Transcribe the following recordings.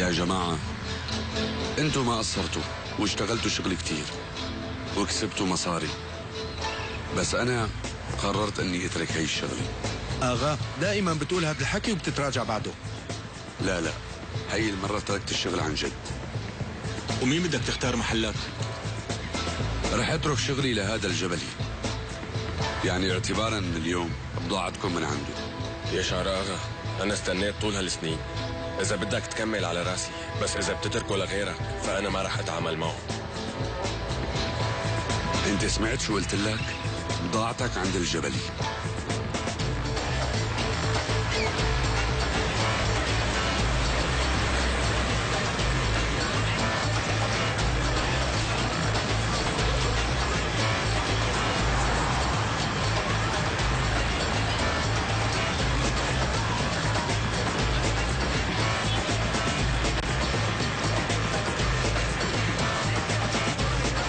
يا جماعة انتوا ما قصرتوا واشتغلتوا شغل كتير وكسبتوا مصاري، بس انا قررت اني اترك هاي الشغلة. اغا دائما بتقول هذا الحكي وبتتراجع بعده. لا هاي المرة تركت الشغل عن جد. ومين بدك تختار محلك؟ رح اترك شغلي لهذا الجبلي، يعني اعتبارا من اليوم بضاعتكم من عنده. يا شعر اغا، انا استنيت طول هالسنين، اذا بدك تكمل على راسي، بس اذا بتتركه لغيرك فانا ما رح اتعامل معه. انت سمعت شو قلت لك؟ بضاعتك عند الجبلي.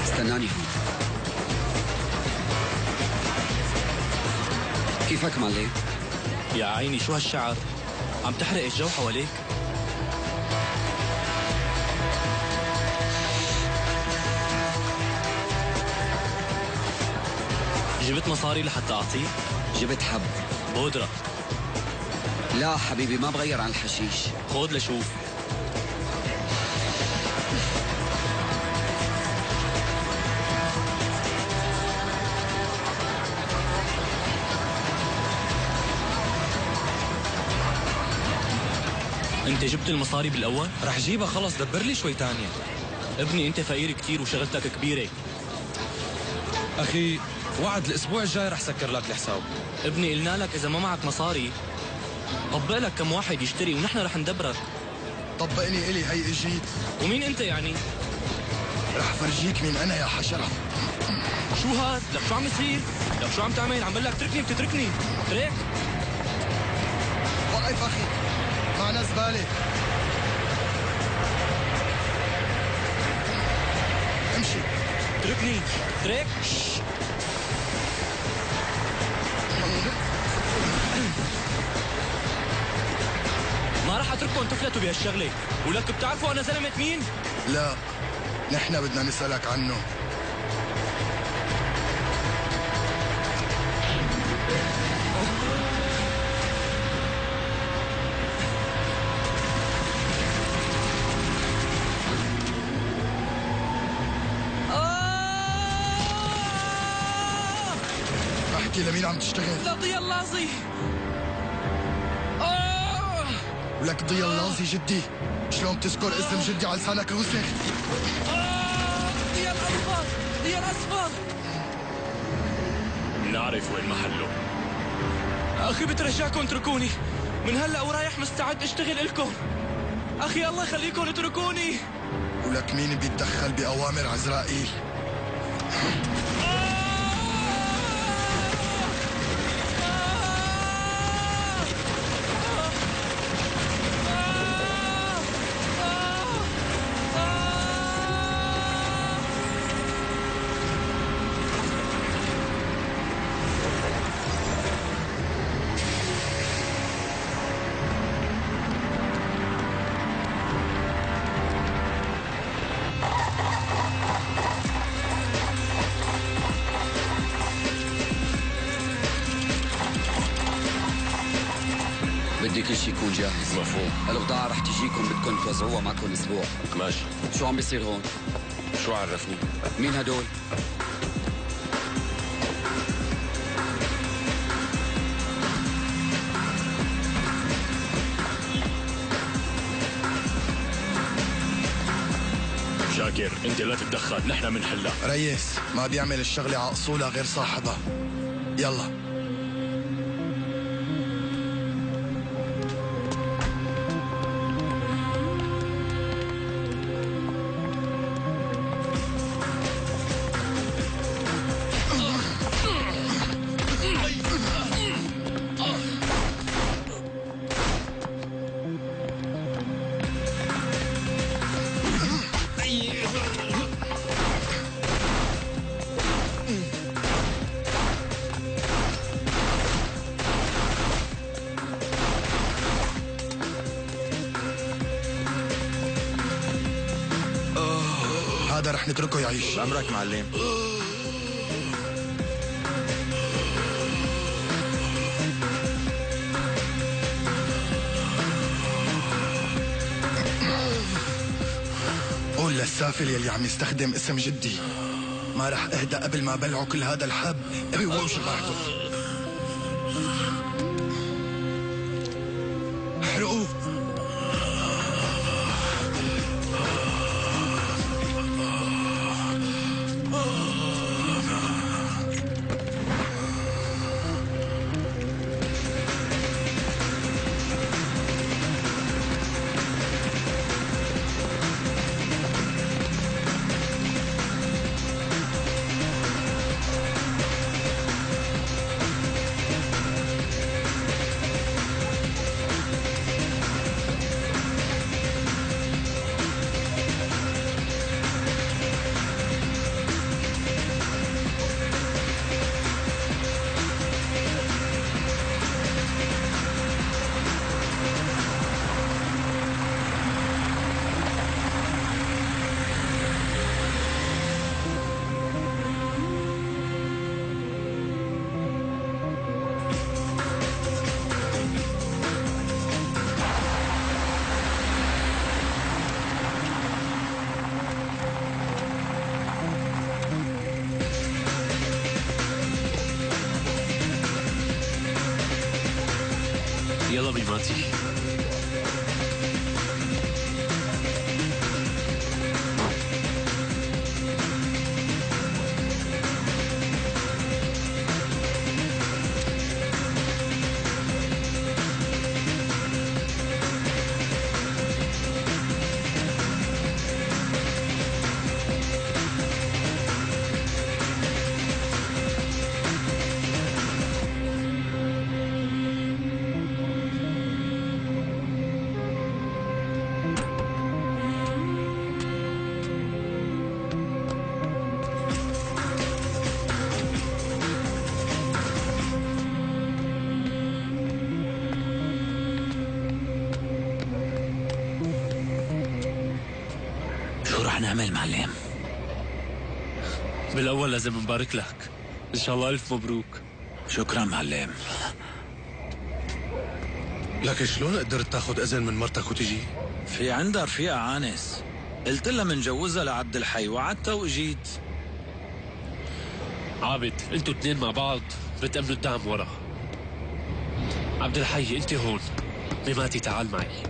استناني هون. كيفك معلم؟ يا عيني شو هالشعر؟ عم تحرق الجو حواليك؟ جبت مصاري لحتى أعطيك؟ جبت حب بودرة. لا حبيبي ما بغير عن الحشيش. خود لشوف. انت جبت المصاري بالاول؟ رح جيبها خلص، دبر لي شوي تانية. ابني انت فقير كتير وشغلتك كبيرة. اخي وعد الاسبوع الجاي رح سكر لك الحساب. ابني قلنا لك اذا ما معك مصاري طبق لك كم واحد يشتري ونحن رح ندبرك. طبقني الي هي اجيت. ومين انت يعني؟ رح فرجيك مين انا يا حشرة. شو هاد؟ لك شو عم يصير؟ لك شو عم تعمل؟ عم بقول لك تركني بتتركني. ترك. وقف اخي، معنا زبالة. امشي. تركني. ترك. ما راح اترككم تفلتوا بهالشغله، ولك بتعرفوا انا زلمه مين؟ لا، نحن بدنا نسألك عنه. احكي لمين عم تشتغل؟ لضيا اللازي. ولك ضيا اللازي جدي؟ شلون تذكر اسم جدي على لسانك وسخ؟ ضيا الاصفر، ضيا الاصفر. نعرف وين محله. اخي بترجاكم اتركوني، من هلا ورايح مستعد اشتغل الكم. اخي الله يخليكم اتركوني. ولك مين بيتدخل بأوامر عزرائيل؟ بدي كل شيء يكون جاهز. مفهوم. البضاعة رح تجيكم، بدكم توزعوها معكم اسبوع. ماشي. شو عم بيصير هون؟ شو عرفني؟ مين هدول؟ شاكر انت لا تتدخل، نحن منحلها. ريس ما بيعمل الشغلة على اصولها غير صاحبها. يلا. هذا رح نتركه يعيش. أمرك معلم. قول للسافل يلي عم يستخدم اسم جدي ما رح اهدى قبل ما بلعه كل هذا الحب وامشي بعده. احرقوه. يلا ميماتي. شو رح نعمل معلم؟ بالأول لازم نبارك لك، إن شاء الله ألف مبروك. شكرا معلم. لك شلون قدرت تاخذ اذن من مرتك وتجي؟ في عندها رفيقة عانس، قلت لها منجوزها لعبد الحي وعدتها واجيت. عابد انتوا اثنين مع بعض بتأمنوا الدعم ورا. عبد الحي انت هون، ميماتي تعال معي.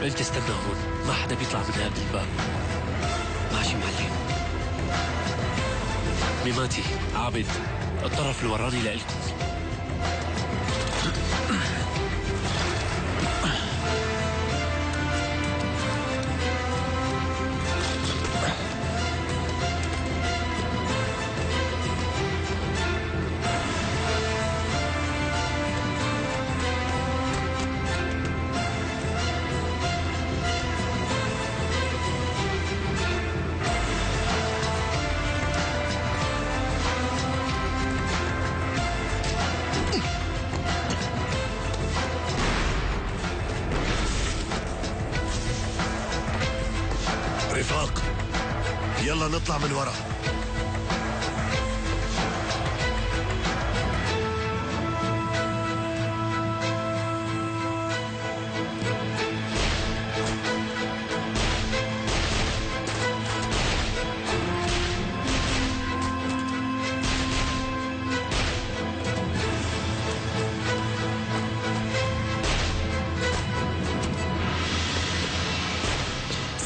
انت استنى هون، ما حدا بيطلع من هذا الباب. ماشي معلم. ميماتي، عابد، الطرف الوراني لإلكم. رفاق يلا نطلع من ورا.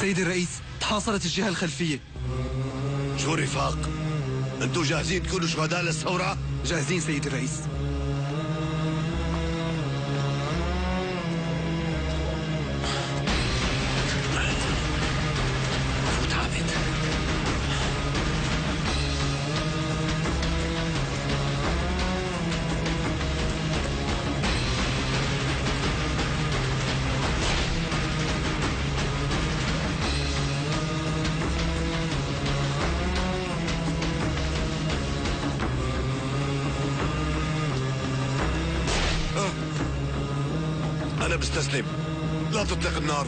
سيد الرئيس، تحاصرت الجهة الخلفية. شو رفاق؟ انتوا جاهزين تكونوا شهداء للثورة؟ جاهزين سيد الرئيس. فوت عابد. أنا بستسلم. لا تطلق النار.